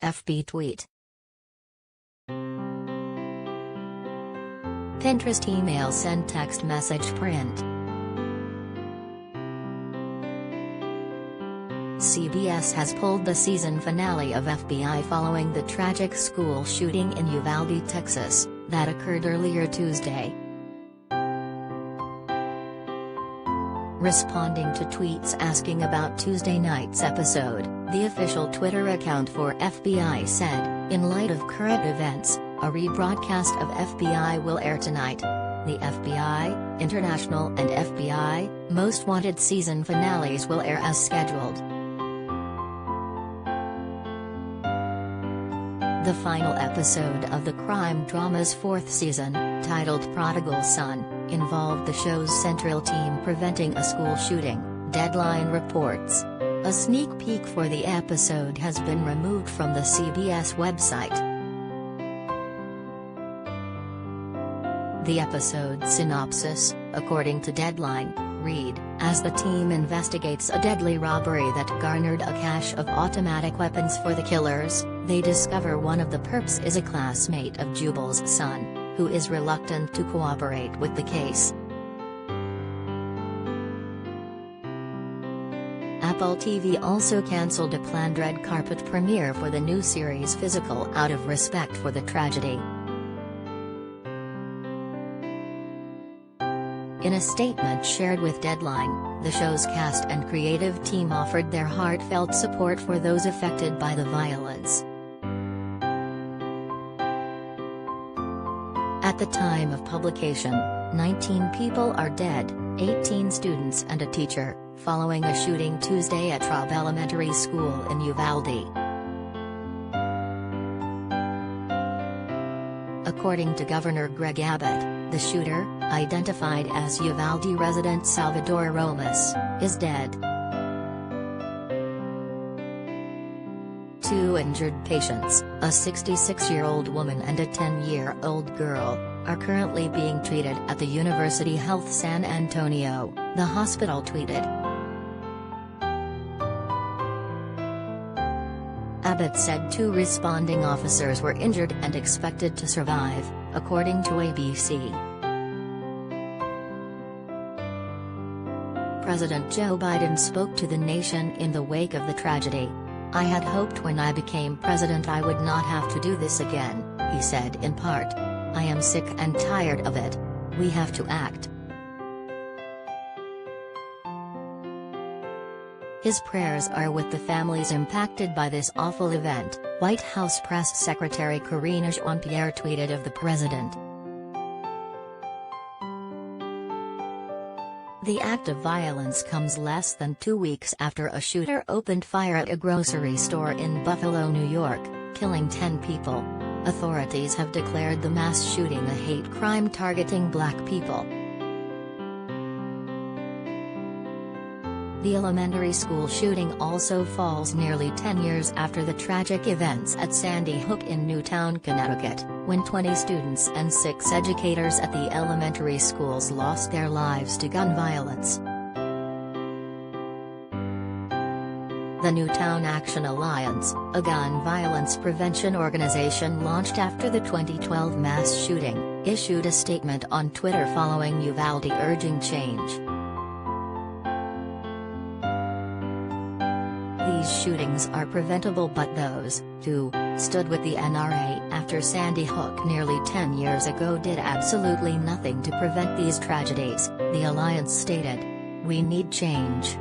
FB tweet. Pinterest email send text message print. CBS has pulled the season finale of FBI following the tragic school shooting in Uvalde, Texas, that occurred earlier Tuesday. Responding to tweets asking about Tuesday night's episode, the official Twitter account for FBI said, "In light of current events, a rebroadcast of FBI will air tonight. The FBI, International and FBI, Most Wanted season finales will air as scheduled." The final episode of the crime drama's fourth season, titled Prodigal Son, involved the show's central team preventing a school shooting, Deadline reports. A sneak peek for the episode has been removed from the CBS website. The episode synopsis, according to Deadline, read, as the team investigates a deadly robbery that garnered a cache of automatic weapons for the killers, they discover one of the perps is a classmate of Jubal's son, who is reluctant to cooperate with the case. Apple TV also cancelled a planned red carpet premiere for the new series Physical out of respect for the tragedy. In a statement shared with Deadline, the show's cast and creative team offered their heartfelt support for those affected by the violence. At the time of publication, 19 people are dead, 18 students and a teacher, following a shooting Tuesday at Traub Elementary School in Uvalde. According to Governor Greg Abbott, the shooter, identified as Uvalde resident Salvador Romas, is dead. 2 injured patients, a 66-year-old woman and a 10-year-old girl, are currently being treated at the University Health San Antonio, the hospital tweeted. Abbott said 2 responding officers were injured and expected to survive, according to ABC. President Joe Biden spoke to the nation in the wake of the tragedy. "I had hoped when I became president I would not have to do this again," he said in part. "I am sick and tired of it. We have to act." His prayers are with the families impacted by this awful event, White House Press Secretary Karine Jean-Pierre tweeted of the president. The act of violence comes less than 2 weeks after a shooter opened fire at a grocery store in Buffalo, New York, killing 10 people. Authorities have declared the mass shooting a hate crime targeting black people. The elementary school shooting also falls nearly 10 years after the tragic events at Sandy Hook in Newtown, Connecticut, when 20 students and 6 educators at the elementary schools lost their lives to gun violence. The Newtown Action Alliance, a gun violence prevention organization launched after the 2012 mass shooting, issued a statement on Twitter following Uvalde urging change. "These shootings are preventable, but those who stood with the NRA after Sandy Hook nearly 10 years ago did absolutely nothing to prevent these tragedies," the alliance stated. "We need change."